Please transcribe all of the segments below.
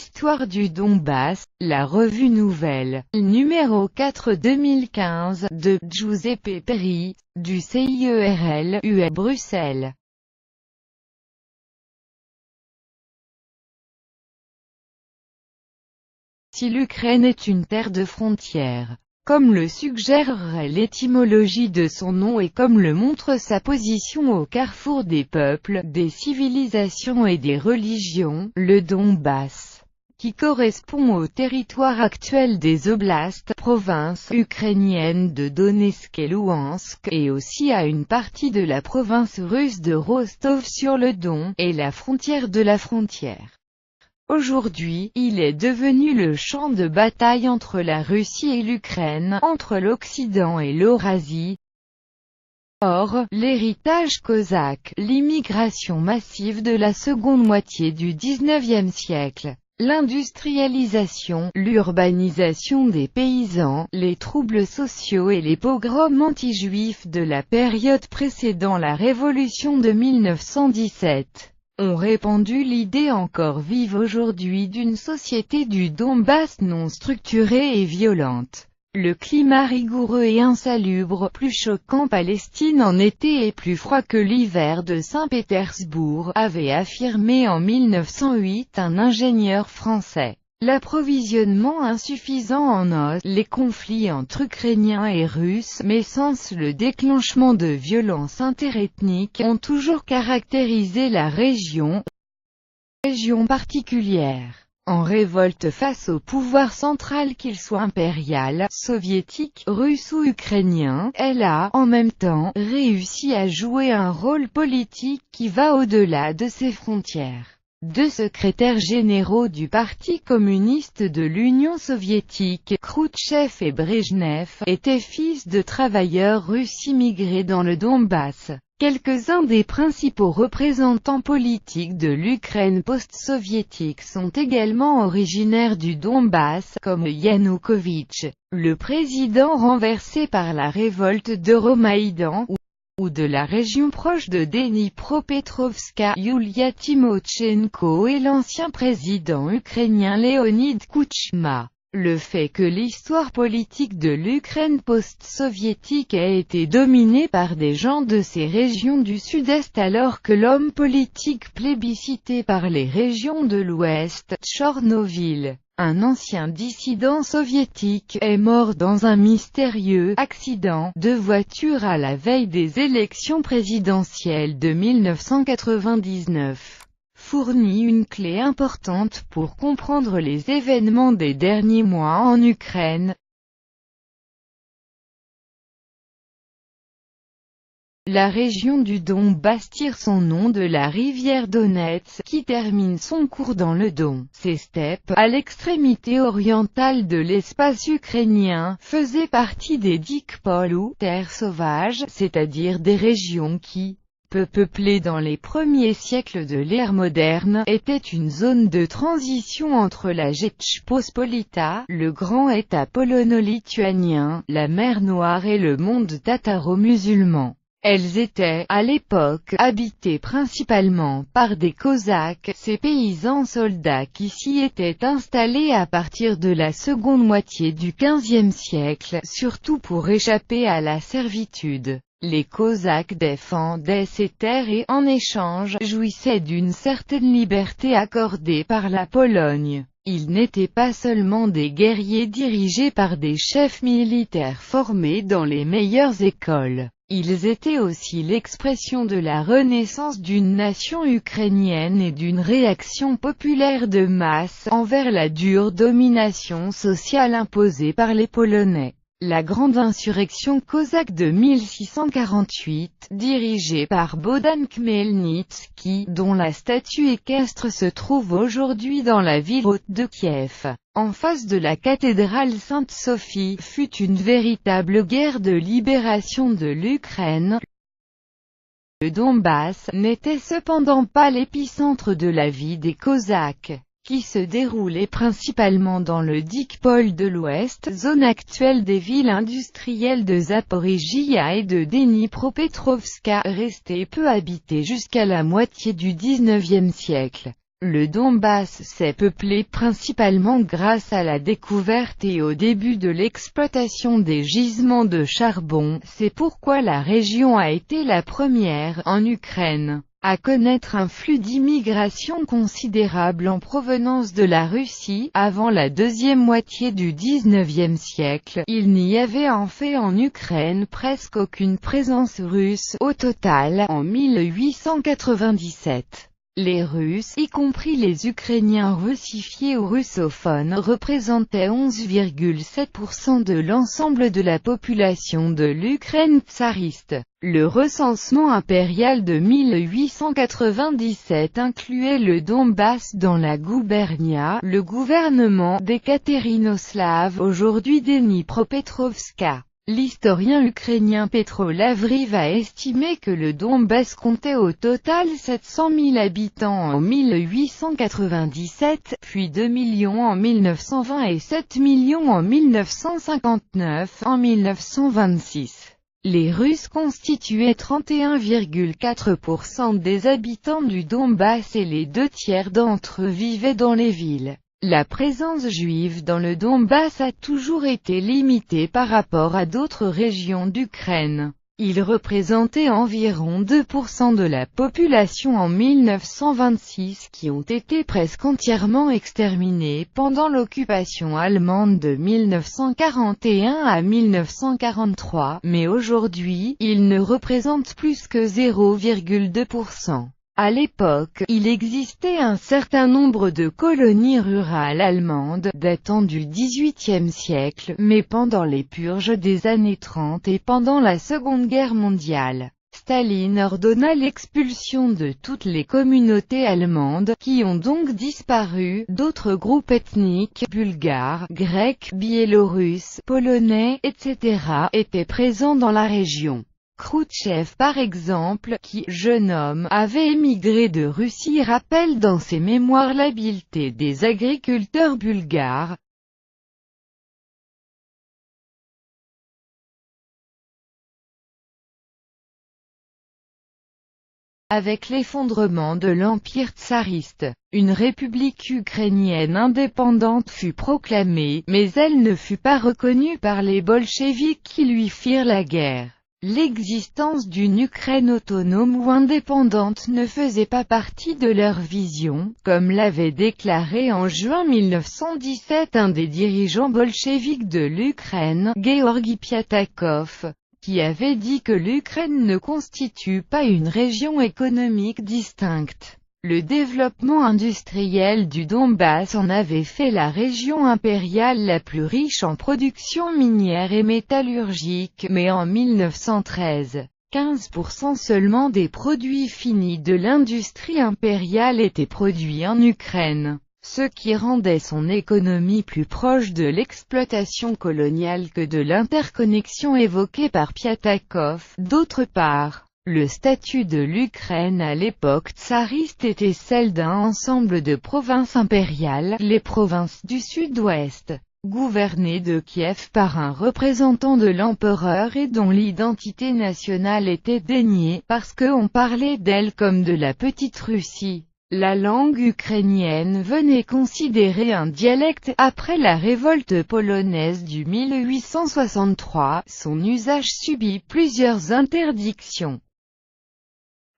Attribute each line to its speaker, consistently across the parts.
Speaker 1: L'histoire du Donbass, la revue Nouvelle, numéro 4 2015, de Giuseppe Peri, du CIERLU à Bruxelles. Si l'Ukraine est une terre de frontières, comme le suggérerait l'étymologie de son nom et comme le montre sa position au carrefour des peuples, des civilisations et des religions, le Donbass, qui correspond au territoire actuel des oblasts, provinces ukrainiennes de Donetsk et Louhansk, et aussi à une partie de la province russe de Rostov-sur-le-Don, est la frontière de la frontière. Aujourd'hui, il est devenu le champ de bataille entre la Russie et l'Ukraine, entre l'Occident et l'Eurasie. Or, l'héritage cosaque, l'immigration massive de la seconde moitié du XIXe siècle, l'industrialisation, l'urbanisation des paysans, les troubles sociaux et les pogroms anti-juifs de la période précédant la révolution de 1917, ont répandu l'idée encore vive aujourd'hui d'une société du Donbass non structurée et violente. Le climat rigoureux et insalubre, plus chaud qu'en Palestine en été et plus froid que l'hiver de Saint-Pétersbourg, avait affirmé en 1908 un ingénieur français. L'approvisionnement insuffisant en os, les conflits entre Ukrainiens et Russes, mais sans le déclenchement de violences interethniques, ont toujours caractérisé la région particulière. En révolte face au pouvoir central qu'il soit impérial, soviétique, russe ou ukrainien, elle a, en même temps, réussi à jouer un rôle politique qui va au-delà de ses frontières. Deux secrétaires généraux du Parti communiste de l'Union soviétique, Khrouchtchev et Brejnev, étaient fils de travailleurs russes immigrés dans le Donbass. Quelques-uns des principaux représentants politiques de l'Ukraine post-soviétique sont également originaires du Donbass, comme Yanukovych, le président renversé par la révolte d'Euromaïdan, ou de la région proche de Dnipropetrovsk, Yulia Tymoshenko et l'ancien président ukrainien Leonid Kuchma. Le fait que l'histoire politique de l'Ukraine post-soviétique ait été dominée par des gens de ces régions du Sud-Est alors que l'homme politique plébiscité par les régions de l'Ouest, Tchornovil, un ancien dissident soviétique, est mort dans un mystérieux accident de voiture à la veille des élections présidentielles de 1999. Fournit une clé importante pour comprendre les événements des derniers mois en Ukraine. La région du Donbass tire son nom de la rivière Donets, qui termine son cours dans le Don. Ces steppes, à l'extrémité orientale de l'espace ukrainien, faisaient partie des dikpol ou terres sauvages, c'est-à-dire des régions qui, peu peuplée dans les premiers siècles de l'ère moderne, était une zone de transition entre la Rzeczpospolita, le grand État polono-lituanien, la mer Noire et le monde tataro-musulman. Elles étaient, à l'époque, habitées principalement par des Cosaques, ces paysans soldats qui s'y étaient installés à partir de la seconde moitié du XVe siècle, surtout pour échapper à la servitude. Les Cosaques défendaient ces terres et, en échange, jouissaient d'une certaine liberté accordée par la Pologne. Ils n'étaient pas seulement des guerriers dirigés par des chefs militaires formés dans les meilleures écoles. Ils étaient aussi l'expression de la renaissance d'une nation ukrainienne et d'une réaction populaire de masse envers la dure domination sociale imposée par les Polonais. La grande insurrection cosaque de 1648, dirigée par Bohdan Khmelnytsky, dont la statue équestre se trouve aujourd'hui dans la ville haute de Kiev, en face de la cathédrale Sainte-Sophie, fut une véritable guerre de libération de l'Ukraine. Le Donbass n'était cependant pas l'épicentre de la vie des Cosaques, qui se déroulait principalement dans le Dikpol de l'Ouest, zone actuelle des villes industrielles de Zaporijia et de Dnipropetrovsk, restée peu habitée jusqu'à la moitié du XIXe siècle. Le Donbass s'est peuplé principalement grâce à la découverte et au début de l'exploitation des gisements de charbon. C'est pourquoi la région a été la première, en Ukraine, à connaître un flux d'immigration considérable en provenance de la Russie. Avant la deuxième moitié du XIXe siècle, il n'y avait en fait en Ukraine presque aucune présence russe. Au total, en 1897, les Russes, y compris les Ukrainiens russifiés ou russophones, représentaient 11,7% de l'ensemble de la population de l'Ukraine tsariste. Le recensement impérial de 1897 incluait le Donbass dans la gouvernia, le gouvernement d'Ekaterinoslav, aujourd'hui Dnipropetrovska. L'historien ukrainien Petro Lavriv a estimé que le Donbass comptait au total 700 000 habitants en 1897, puis 2 millions en 1920 et 7 millions en 1959. En 1926, les Russes constituaient 31,4% des habitants du Donbass et les 2 tiers d'entre eux vivaient dans les villes. La présence juive dans le Donbass a toujours été limitée par rapport à d'autres régions d'Ukraine. Ils représentaient environ 2% de la population en 1926 qui ont été presque entièrement exterminés pendant l'occupation allemande de 1941 à 1943, mais aujourd'hui, ils ne représentent plus que 0,2%. À l'époque, il existait un certain nombre de colonies rurales allemandes, datant du XVIIIe siècle, mais pendant les purges des années 30 et pendant la Seconde Guerre mondiale, Staline ordonna l'expulsion de toutes les communautés allemandes, qui ont donc disparu. D'autres groupes ethniques, bulgares, grecs, biélorusses, polonais, etc., étaient présents dans la région. Khrouchtchev par exemple, qui, jeune homme, avait émigré de Russie, rappelle dans ses mémoires l'habileté des agriculteurs bulgares. Avec l'effondrement de l'Empire tsariste, une république ukrainienne indépendante fut proclamée, mais elle ne fut pas reconnue par les bolcheviks qui lui firent la guerre. L'existence d'une Ukraine autonome ou indépendante ne faisait pas partie de leur vision, comme l'avait déclaré en juin 1917 un des dirigeants bolcheviques de l'Ukraine, Georgi Piatakov, qui avait dit que l'Ukraine ne constitue pas une région économique distincte. Le développement industriel du Donbass en avait fait la région impériale la plus riche en production minière et métallurgique, mais en 1913, 15% seulement des produits finis de l'industrie impériale étaient produits en Ukraine, ce qui rendait son économie plus proche de l'exploitation coloniale que de l'interconnexion évoquée par Piatakov. D'autre part, le statut de l'Ukraine à l'époque tsariste était celle d'un ensemble de provinces impériales, les provinces du Sud-Ouest, gouvernées de Kiev par un représentant de l'empereur et dont l'identité nationale était déniée, parce qu'on parlait d'elle comme de la Petite Russie. La langue ukrainienne venait considérer un dialecte. Après la révolte polonaise du 1863, son usage subit plusieurs interdictions.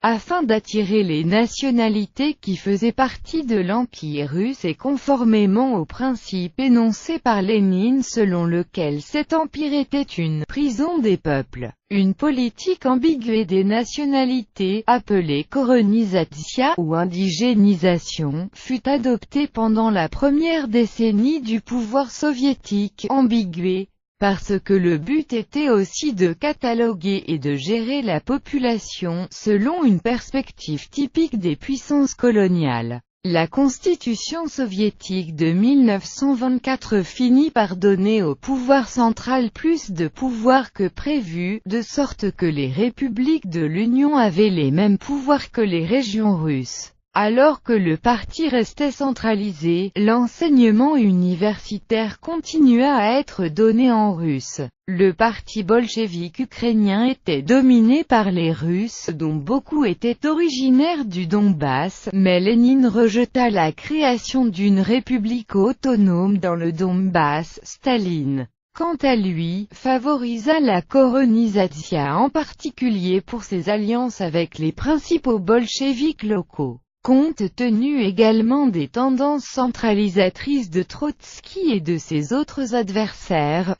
Speaker 1: Afin d'attirer les nationalités qui faisaient partie de l'Empire russe et conformément au principe énoncé par Lénine selon lequel cet empire était une « prison des peuples », une politique ambiguë des nationalités, appelée koronisatia ou indigénisation, fut adoptée pendant la première décennie du pouvoir soviétique, ambiguë, parce que le but était aussi de cataloguer et de gérer la population, selon une perspective typique des puissances coloniales. La constitution soviétique de 1924 finit par donner au pouvoir central plus de pouvoir que prévu, de sorte que les républiques de l'Union avaient les mêmes pouvoirs que les régions russes. Alors que le parti restait centralisé, l'enseignement universitaire continua à être donné en russe. Le parti bolchevique ukrainien était dominé par les Russes, dont beaucoup étaient originaires du Donbass, mais Lénine rejeta la création d'une république autonome dans le Donbass. Staline, quant à lui, favorisa la koronisation, en particulier pour ses alliances avec les principaux bolcheviks locaux. Compte tenu également des tendances centralisatrices de Trotsky et de ses autres adversaires,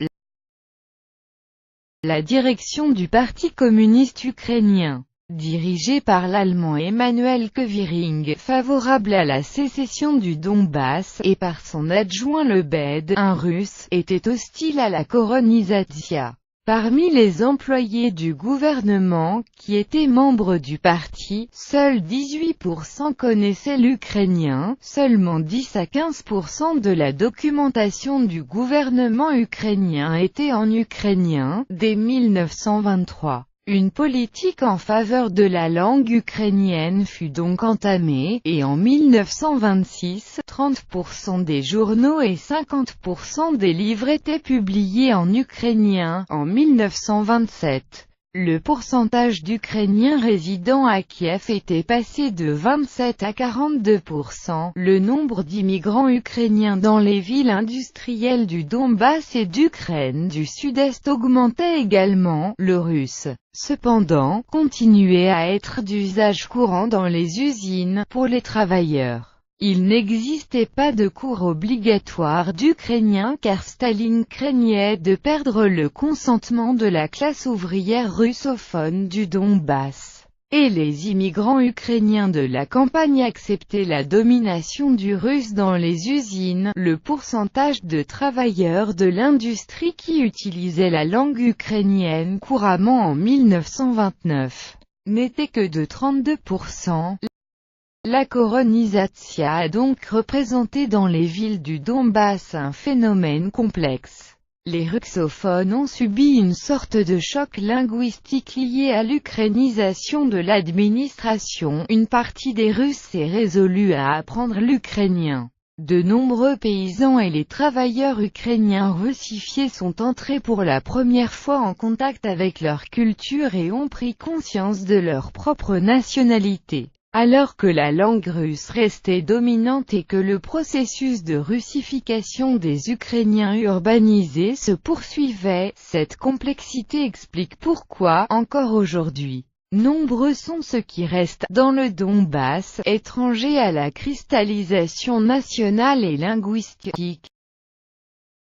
Speaker 1: la direction du Parti communiste ukrainien, dirigée par l'Allemand Emmanuel Kviring, favorable à la sécession du Donbass, et par son adjoint Lebed, un Russe, était hostile à la koronisation. Parmi les employés du gouvernement, qui étaient membres du parti, seuls 18% connaissaient l'ukrainien, seulement 10 à 15% de la documentation du gouvernement ukrainien était en ukrainien. Dès 1923, une politique en faveur de la langue ukrainienne fut donc entamée, et en 1926, 30% des journaux et 50% des livres étaient publiés en ukrainien. En 1927, le pourcentage d'Ukrainiens résidant à Kiev était passé de 27 à 42%. Le nombre d'immigrants ukrainiens dans les villes industrielles du Donbass et d'Ukraine du Sud-Est augmentait également. Le russe, cependant, continuait à être d'usage courant dans les usines, pour les travailleurs. Il n'existait pas de cours obligatoires d'ukrainien car Staline craignait de perdre le consentement de la classe ouvrière russophone du Donbass. Et les immigrants ukrainiens de la campagne acceptaient la domination du russe dans les usines. Le pourcentage de travailleurs de l'industrie qui utilisaient la langue ukrainienne couramment en 1929 n'était que de 32%. La koronisation a donc représenté dans les villes du Donbass un phénomène complexe. Les russophones ont subi une sorte de choc linguistique lié à l'ukrainisation de l'administration. Une partie des Russes s'est résolue à apprendre l'ukrainien. De nombreux paysans et les travailleurs ukrainiens russifiés sont entrés pour la première fois en contact avec leur culture et ont pris conscience de leur propre nationalité. Alors que la langue russe restait dominante et que le processus de russification des Ukrainiens urbanisés se poursuivait, cette complexité explique pourquoi, encore aujourd'hui, nombreux sont ceux qui restent dans le Donbass, étrangers à la cristallisation nationale et linguistique.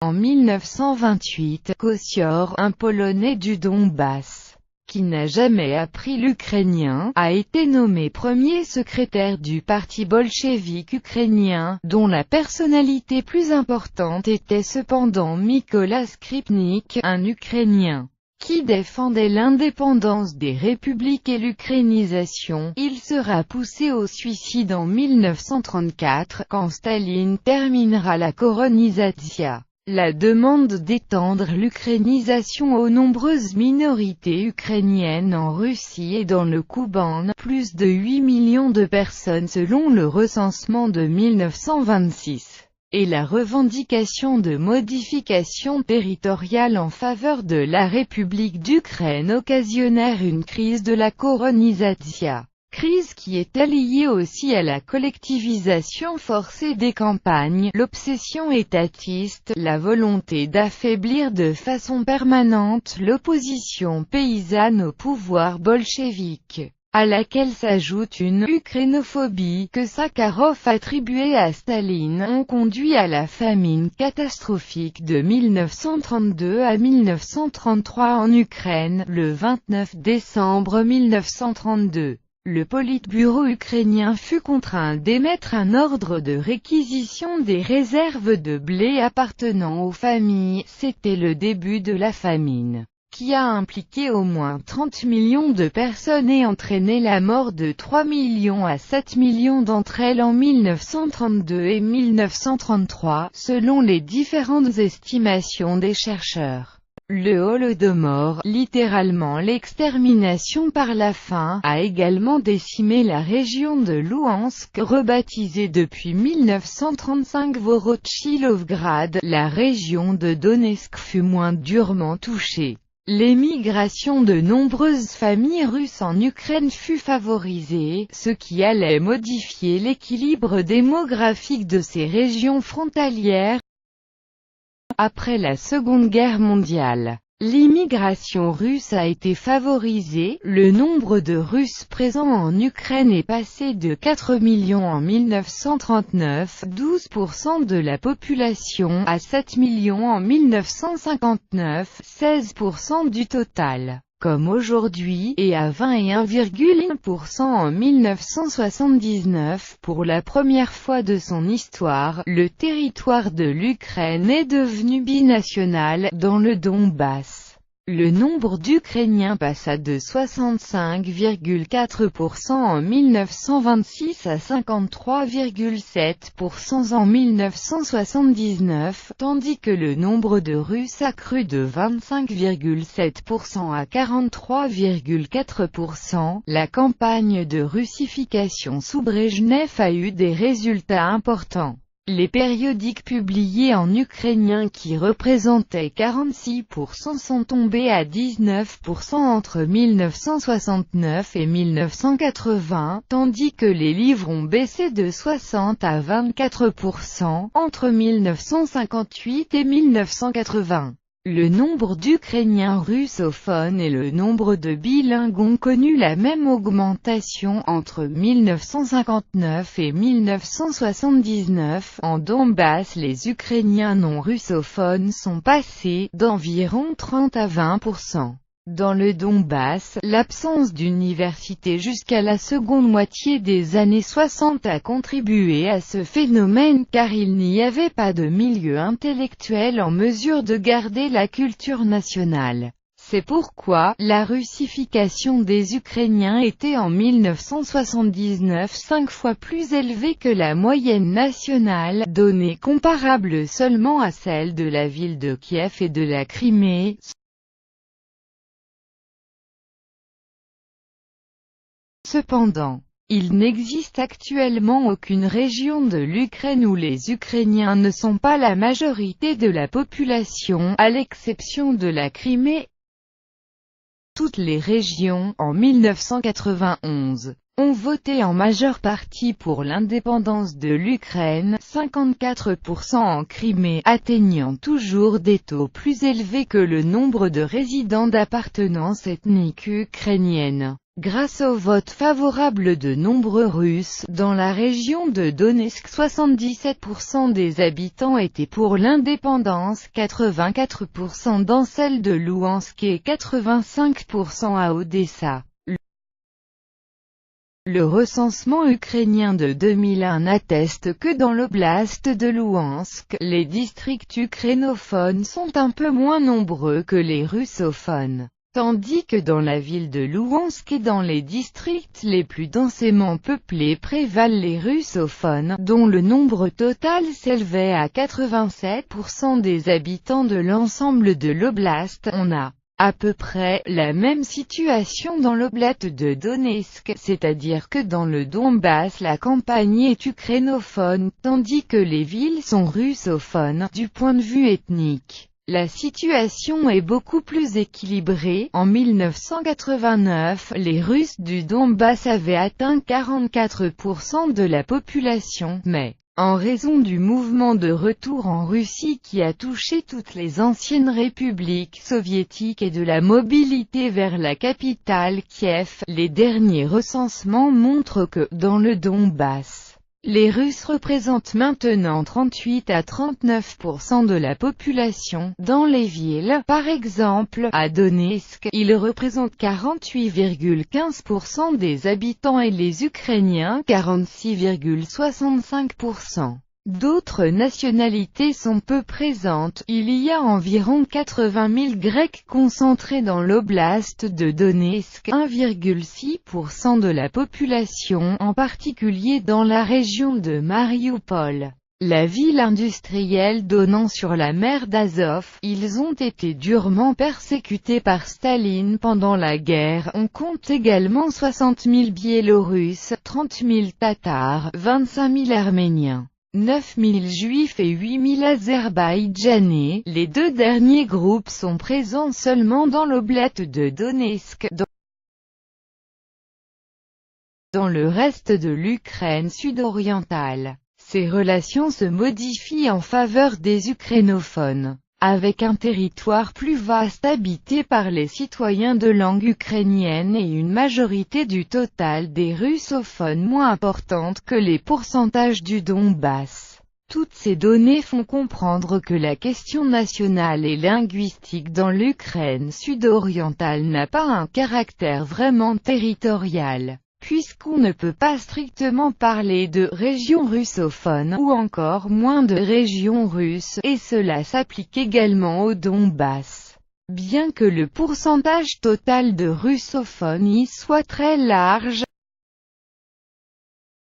Speaker 1: En 1928, Kosior, un Polonais du Donbass, qui n'a jamais appris l'ukrainien, a été nommé premier secrétaire du parti bolchevique ukrainien, dont la personnalité plus importante était cependant Mykola Skripnik, un Ukrainien qui défendait l'indépendance des républiques et l'ukrainisation. Il sera poussé au suicide en 1934, quand Staline terminera la koronisation. La demande d'étendre l'ukrainisation aux nombreuses minorités ukrainiennes en Russie et dans le Kouban, plus de 8 millions de personnes selon le recensement de 1926, et la revendication de modifications territoriales en faveur de la République d'Ukraine occasionnèrent une crise de la koronisation. Crise qui est liée aussi à la collectivisation forcée des campagnes, l'obsession étatiste, la volonté d'affaiblir de façon permanente l'opposition paysanne au pouvoir bolchevique, à laquelle s'ajoute une ukrainophobie que Sakharov attribuait à Staline, ont conduit à la famine catastrophique de 1932 à 1933 en Ukraine, le 29 décembre 1932. Le Politburo ukrainien fut contraint d'émettre un ordre de réquisition des réserves de blé appartenant aux familles. C'était le début de la famine, qui a impliqué au moins 30 millions de personnes et entraîné la mort de 3 millions à 7 millions d'entre elles en 1932 et 1933, selon les différentes estimations des chercheurs. Le Holodomor, littéralement l'extermination par la faim, a également décimé la région de Louhansk, rebaptisée depuis 1935 Vorochilovgrad. La région de Donetsk fut moins durement touchée. L'émigration de nombreuses familles russes en Ukraine fut favorisée, ce qui allait modifier l'équilibre démographique de ces régions frontalières. Après la Seconde Guerre mondiale, l'immigration russe a été favorisée. Le nombre de Russes présents en Ukraine est passé de 4 millions en 1939, 12% de la population, à 7 millions en 1959, 16% du total, comme aujourd'hui, et à 21,1% en 1979. Pour la première fois de son histoire, le territoire de l'Ukraine est devenu binational. Dans le Donbass, le nombre d'Ukrainiens passa de 65,4% en 1926 à 53,7% en 1979, tandis que le nombre de Russes a cru de 25,7% à 43,4%. La campagne de russification sous Brejnev a eu des résultats importants. Les périodiques publiés en ukrainien qui représentaient 46% sont tombés à 19% entre 1969 et 1980, tandis que les livres ont baissé de 60 à 24% entre 1958 et 1980. Le nombre d'Ukrainiens russophones et le nombre de bilingues ont connu la même augmentation entre 1959 et 1979. En Donbass, les Ukrainiens non russophones sont passés d'environ 30 à 20%. Dans le Donbass, l'absence d'université jusqu'à la seconde moitié des années 60 a contribué à ce phénomène car il n'y avait pas de milieu intellectuel en mesure de garder la culture nationale. C'est pourquoi, la russification des Ukrainiens était en 1979 5 fois plus élevée que la moyenne nationale, donnée comparable seulement à celle de la ville de Kiev et de la Crimée. Cependant, il n'existe actuellement aucune région de l'Ukraine où les Ukrainiens ne sont pas la majorité de la population, à l'exception de la Crimée. Toutes les régions, en 1991, ont voté en majeure partie pour l'indépendance de l'Ukraine, 54% en Crimée, atteignant toujours des taux plus élevés que le nombre de résidents d'appartenance ethnique ukrainienne. Grâce au vote favorable de nombreux Russes, dans la région de Donetsk 77% des habitants étaient pour l'indépendance, 84% dans celle de Louhansk et 85% à Odessa. Le recensement ukrainien de 2001 atteste que dans l'oblast de Louhansk, les districts ukrainophones sont un peu moins nombreux que les russophones. Tandis que dans la ville de Louhansk et dans les districts les plus densément peuplés prévalent les russophones, dont le nombre total s'élevait à 87% des habitants de l'ensemble de l'oblast. On a à peu près la même situation dans l'oblast de Donetsk, c'est-à-dire que dans le Donbass la campagne est ukrainophone, tandis que les villes sont russophones. Du point de vue ethnique, la situation est beaucoup plus équilibrée. En 1989, les Russes du Donbass avaient atteint 44% de la population, mais, en raison du mouvement de retour en Russie qui a touché toutes les anciennes républiques soviétiques et de la mobilité vers la capitale Kiev, les derniers recensements montrent que, dans le Donbass, les Russes représentent maintenant 38 à 39% de la population. Dans les villes, par exemple, à Donetsk, ils représentent 48,15% des habitants et les Ukrainiens 46,65%. D'autres nationalités sont peu présentes. Il y a environ 80 000 Grecs concentrés dans l'oblast de Donetsk, 1,6% de la population, en particulier dans la région de Marioupol. La ville industrielle donnant sur la mer d'Azov, ils ont été durement persécutés par Staline pendant la guerre. On compte également 60 000 Biélorusses, 30 000 Tatars, 25 000 Arméniens, 9 000 Juifs et 8 000 Azerbaïdjanais. Les deux derniers groupes sont présents seulement dans l'oblast de Donetsk. Dans le reste de l'Ukraine sud-orientale, ces relations se modifient en faveur des ukrainophones, avec un territoire plus vaste habité par les citoyens de langue ukrainienne et une majorité du total des russophones moins importante que les pourcentages du Donbass. Toutes ces données font comprendre que la question nationale et linguistique dans l'Ukraine sud-orientale n'a pas un caractère vraiment territorial, puisqu'on ne peut pas strictement parler de régions russophones ou encore moins de régions russes, et cela s'applique également au Donbass. Bien que le pourcentage total de russophones y soit très large,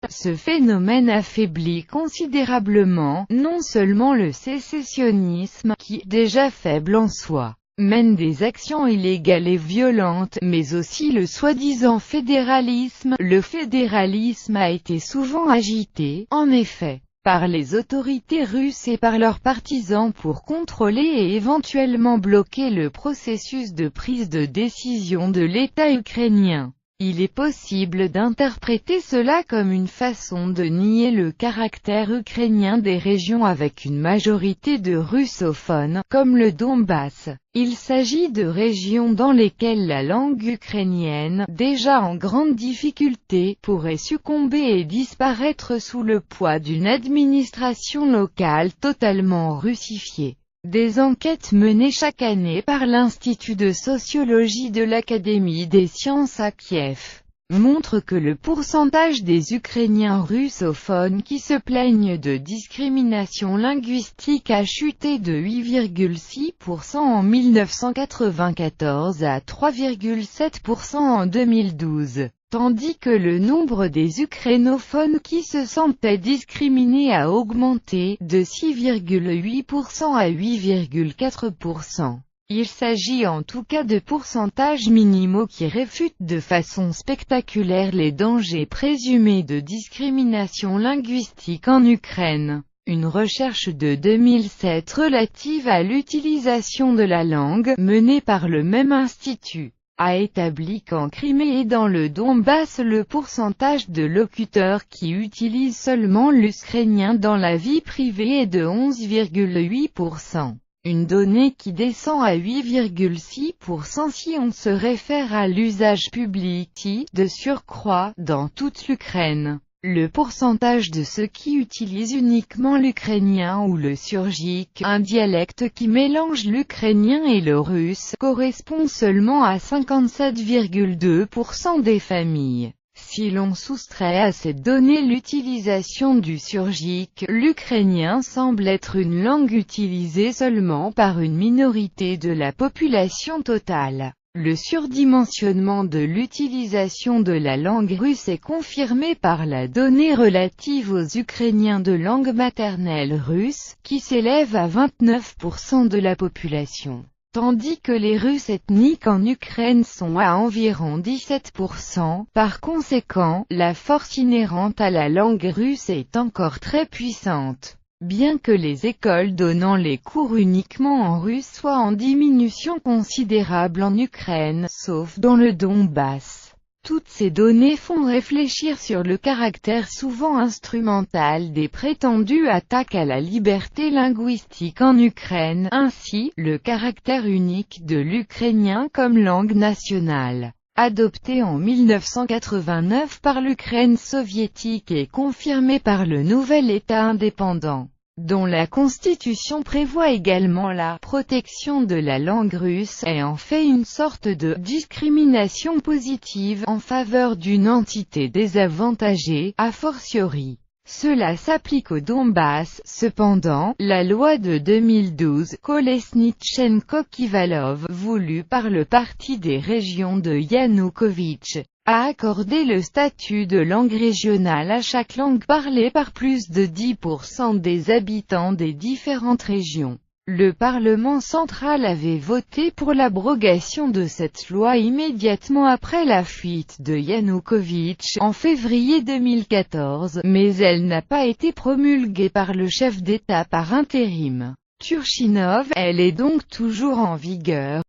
Speaker 1: ce phénomène affaiblit considérablement, non seulement le sécessionnisme, qui, déjà faible en soi, mène des actions illégales et violentes, mais aussi le soi-disant fédéralisme. Le fédéralisme a été souvent agité, en effet, par les autorités russes et par leurs partisans pour contrôler et éventuellement bloquer le processus de prise de décision de l'État ukrainien. Il est possible d'interpréter cela comme une façon de nier le caractère ukrainien des régions avec une majorité de russophones, comme le Donbass. Il s'agit de régions dans lesquelles la langue ukrainienne, déjà en grande difficulté, pourrait succomber et disparaître sous le poids d'une administration locale totalement russifiée. Des enquêtes menées chaque année par l'Institut de sociologie de l'Académie des sciences à Kiev montrent que le pourcentage des Ukrainiens russophones qui se plaignent de discrimination linguistique a chuté de 8,6% en 1994 à 3,7% en 2012. Tandis que le nombre des ukrainophones qui se sentaient discriminés a augmenté, de 6,8% à 8,4%. Il s'agit en tout cas de pourcentages minimaux qui réfutent de façon spectaculaire les dangers présumés de discrimination linguistique en Ukraine. Une recherche de 2007 relative à l'utilisation de la langue, menée par le même institut, a établi qu'en Crimée et dans le Donbass le pourcentage de locuteurs qui utilisent seulement l'ukrainien dans la vie privée est de 11,8%. Une donnée qui descend à 8,6% si on se réfère à l'usage public, de surcroît, dans toute l'Ukraine. Le pourcentage de ceux qui utilisent uniquement l'ukrainien ou le surgique, un dialecte qui mélange l'ukrainien et le russe, correspond seulement à 57,2% des familles. Si l'on soustrait à cette donnée l'utilisation du surgique, l'ukrainien semble être une langue utilisée seulement par une minorité de la population totale. Le surdimensionnement de l'utilisation de la langue russe est confirmé par la donnée relative aux Ukrainiens de langue maternelle russe, qui s'élève à 29% de la population, tandis que les Russes ethniques en Ukraine sont à environ 17%. Par conséquent, la force inhérente à la langue russe est encore très puissante. Bien que les écoles donnant les cours uniquement en russe soient en diminution considérable en Ukraine, sauf dans le Donbass. Toutes ces données font réfléchir sur le caractère souvent instrumental des prétendues attaques à la liberté linguistique en Ukraine, ainsi, le caractère unique de l'ukrainien comme langue nationale. Adopté en 1989 par l'Ukraine soviétique et confirmé par le nouvel État indépendant, dont la constitution prévoit également la protection de la langue russe, est en fait une sorte de discrimination positive en faveur d'une entité désavantagée, a fortiori. Cela s'applique au Donbass. Cependant, la loi de 2012, Kolesnitchenko-Kivalov, voulue par le parti des régions de Yanukovych, a accordé le statut de langue régionale à chaque langue parlée par plus de 10% des habitants des différentes régions. Le Parlement central avait voté pour l'abrogation de cette loi immédiatement après la fuite de Yanukovych en février 2014, mais elle n'a pas été promulguée par le chef d'État par intérim, Turchinov. Elle est donc toujours en vigueur.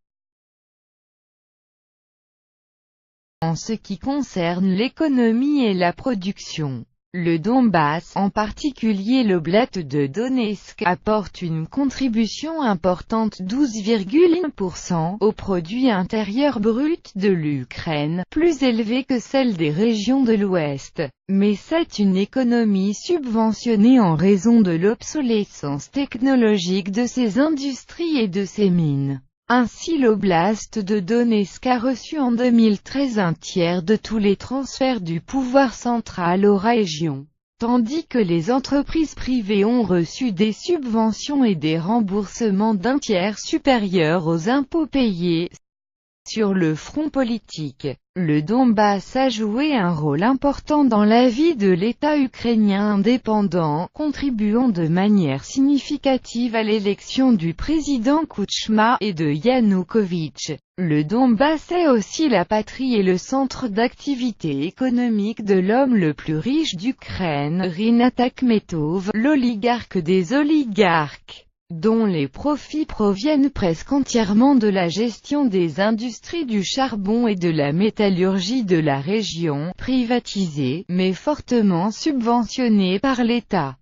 Speaker 1: En ce qui concerne l'économie et la production, le Donbass, en particulier l'Oblast de Donetsk, apporte une contribution importante 12,1% au produit intérieur brut de l'Ukraine, plus élevée que celle des régions de l'Ouest. Mais c'est une économie subventionnée en raison de l'obsolescence technologique de ses industries et de ses mines. Ainsi l'Oblast de Donetsk a reçu en 2013 un tiers de tous les transferts du pouvoir central aux régions, tandis que les entreprises privées ont reçu des subventions et des remboursements d'un tiers supérieurs aux impôts payés. Sur le front politique, le Donbass a joué un rôle important dans la vie de l'État ukrainien indépendant, contribuant de manière significative à l'élection du président Kuchma et de Yanukovych. Le Donbass est aussi la patrie et le centre d'activité économique de l'homme le plus riche d'Ukraine, Rinat Akhmetov, l'oligarque des oligarques, dont les profits proviennent presque entièrement de la gestion des industries du charbon et de la métallurgie de la région, privatisées, mais fortement subventionnées par l'État.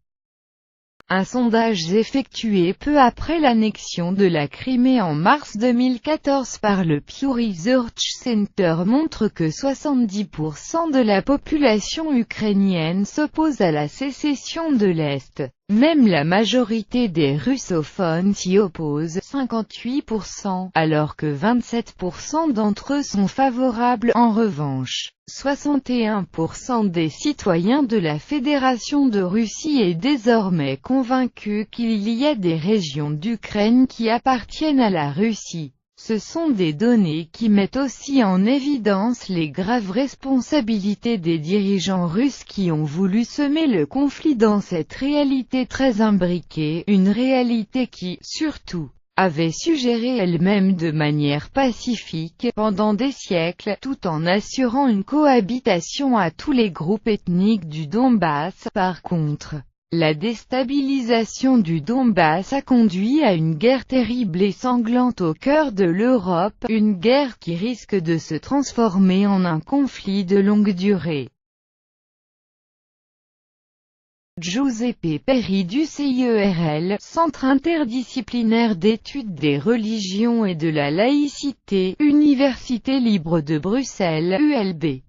Speaker 1: Un sondage effectué peu après l'annexion de la Crimée en mars 2014 par le Pew Research Center montre que 70% de la population ukrainienne s'oppose à la sécession de l'Est. Même la majorité des russophones s'y opposent, 58%, alors que 27% d'entre eux sont favorables. En revanche, 61% des citoyens de la Fédération de Russie est désormais convaincu qu'il y a des régions d'Ukraine qui appartiennent à la Russie. Ce sont des données qui mettent aussi en évidence les graves responsabilités des dirigeants russes qui ont voulu semer le conflit dans cette réalité très imbriquée, une réalité qui, surtout, avait su gérer elle-même de manière pacifique, pendant des siècles, tout en assurant une cohabitation à tous les groupes ethniques du Donbass. Par contre, la déstabilisation du Donbass a conduit à une guerre terrible et sanglante au cœur de l'Europe, une guerre qui risque de se transformer en un conflit de longue durée. Giuseppe Perri du CIERL, Centre interdisciplinaire d'études des religions et de la laïcité, Université libre de Bruxelles, ULB.